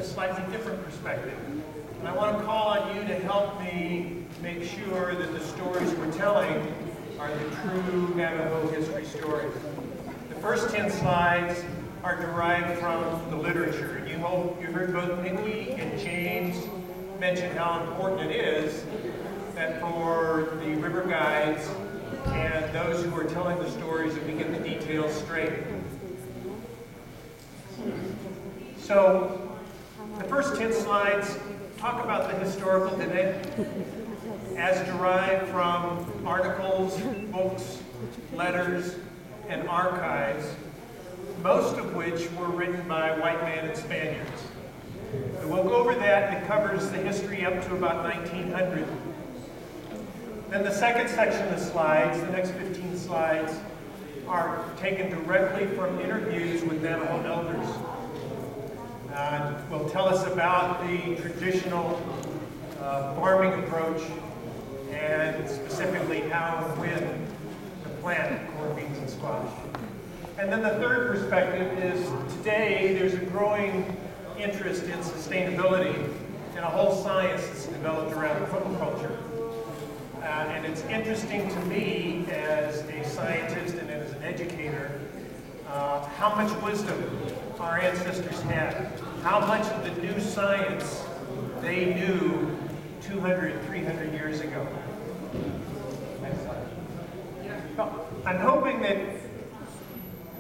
a slightly different perspective. And I want to call on you to help me make sure that the stories we're telling are the true Navajo history stories. The first 10 slides are derived from the literature. You heard both Nikki and James mention how important it is that for the river guides and those who are telling the stories that we get the details straight. So, the first 10 slides talk about the historical Diné as derived from articles, books, letters, and archives, most of which were written by white men and Spaniards. And we'll go over that. It covers the history up to about 1900. Then the second section of the slides, the next 15 slides, are taken directly from interviews with Navajo elders. Will tell us about the traditional farming approach and specifically how and when to plant corn, beans, and squash. And then the third perspective is today there's a growing interest in sustainability and a whole science that's developed around permaculture. And it's interesting to me as a scientist and as an educator how much wisdom our ancestors had, how much of the new science they knew 200, 300 years ago. Next slide. Well, I'm hoping that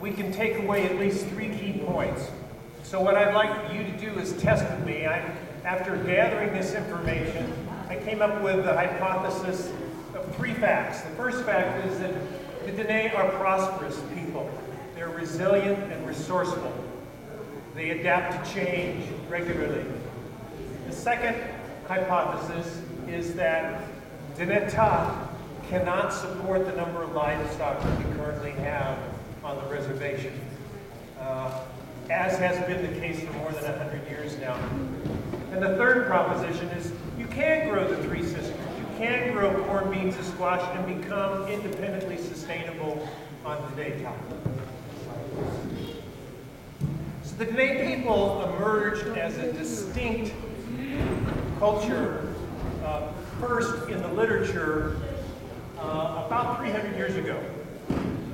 we can take away at least 3 key points. So what I'd like you to do is test with me. After gathering this information, I came up with the hypothesis of 3 facts. The first fact is that the Diné are prosperous people. They're resilient and resourceful. They adapt to change regularly. The second hypothesis is that Diné cannot support the number of livestock that we currently have on the reservation, as has been the case for more than 100 years now. And the third proposition is you can grow the Three Sisters. You can grow corn, beans, and squash and become independently sustainable on Diné Top. So the Diné people emerged as a distinct culture, first in the literature about 300 years ago,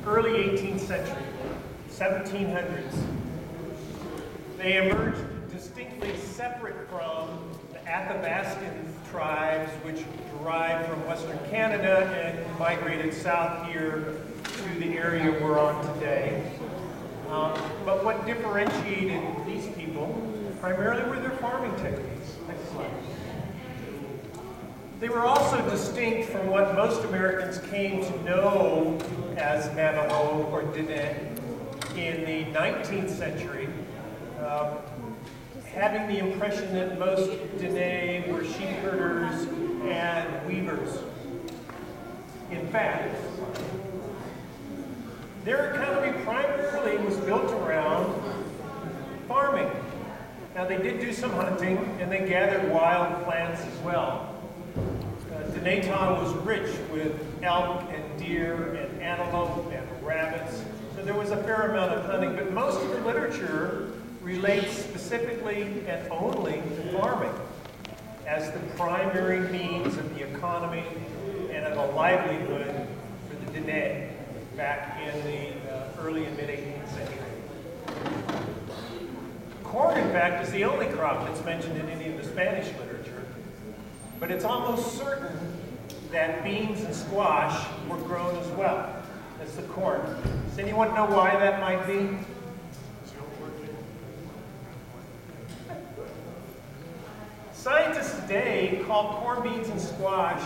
early 18th century, 1700s. They emerged distinctly separate from the Athabascan tribes, which derived from Western Canada and migrated south here to the area we're on today. But what differentiated these people primarily were their farming techniques. Next slide. They were also distinct from what most Americans came to know as Navajo or Diné in the 19th century, having the impression that most Diné were sheep herders and weavers. In fact, their economy primarily was built around farming. Now they did do some hunting and they gathered wild plants as well. Diné was rich with elk and deer and antelope and rabbits, so there was a fair amount of hunting, but most of the literature relates specifically and only to farming as the primary means of the economy and of a livelihood for the Diné back in the early and mid-18th century. Corn, in fact, is the only crop that's mentioned in any of the Spanish literature, but it's almost certain that beans and squash were grown as well as the corn. Does anyone know why that might be? Scientists today call corn, beans, and squash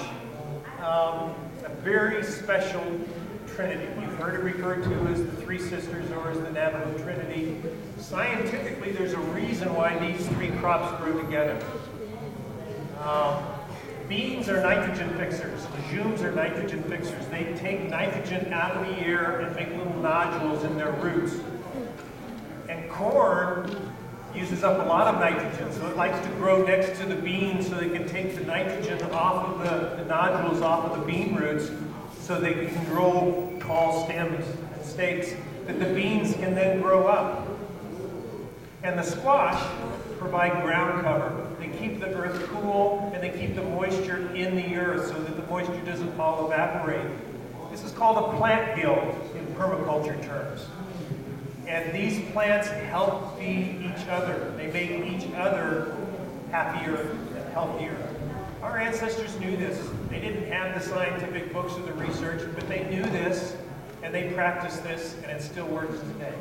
a very special trinity. You've heard it referred to as the Three Sisters or as the Navajo Trinity. Scientifically, there's a reason why these 3 crops grow together. Beans are nitrogen fixers. Legumes are nitrogen fixers. They take nitrogen out of the air and make little nodules in their roots. And corn uses up a lot of nitrogen, so it likes to grow next to the beans so they can take the nitrogen off of the nodules off of the bean roots so they can grow tall stems and stakes that the beans can then grow up. And the squash provide ground cover. They keep the earth cool, and they keep the moisture in the earth so that the moisture doesn't all evaporate. This is called a plant guild in permaculture terms. And these plants help feed each other. They make each other happier and healthier. Our ancestors knew this. They didn't have the scientific books or the research, but they knew this, and they practiced this, and it still works today.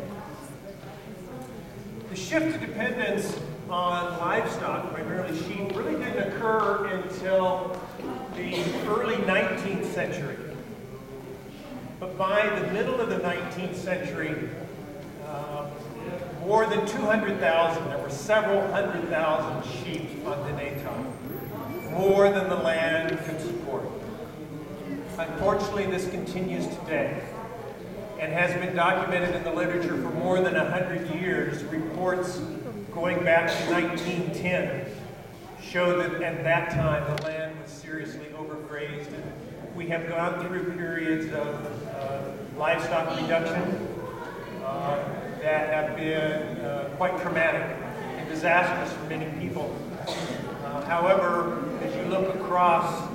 The shift to dependence on livestock, primarily sheep, really didn't occur until the early 19th century. But by the middle of the 19th century, more than 200,000, there were several 100,000 sheep on Diné time, more than the land could support. Unfortunately, this continues today and has been documented in the literature for more than 100 years. Reports going back to 1910 show that at that time the land was seriously overgrazed. And we have gone through periods of livestock reduction that have been quite traumatic and disastrous for many people. However, as you look across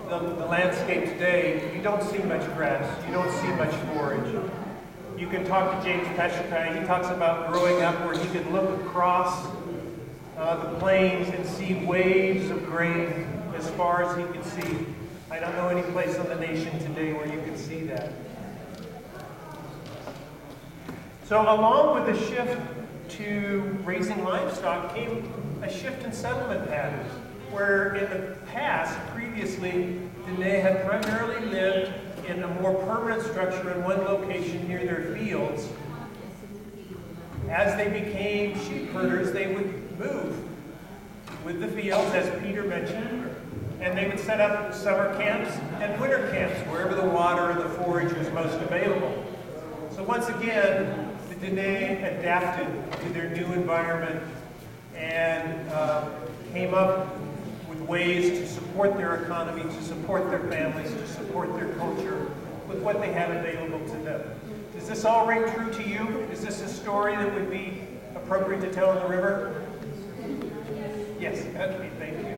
the landscape today, you don't see much grass, you don't see much forage. You can talk to James Peshlakai. He talks about growing up where he could look across the plains and see waves of grain as far as he could see. I don't know any place in the nation today where you can see that. So along with the shift to raising livestock came a shift in settlement patterns, where in the past, previously, Diné had primarily lived in a more permanent structure in one location near their fields. As they became sheep herders, they would move with the fields, as Peter mentioned, and they would set up summer camps and winter camps wherever the water and the forage was most available. So once again, the Diné adapted to their new environment and came up with ways to support their economy, to support their families, to support their culture with what they had available to them. Does this all ring true to you? Is this a story that would be appropriate to tell in the river? Yes, okay, thank you.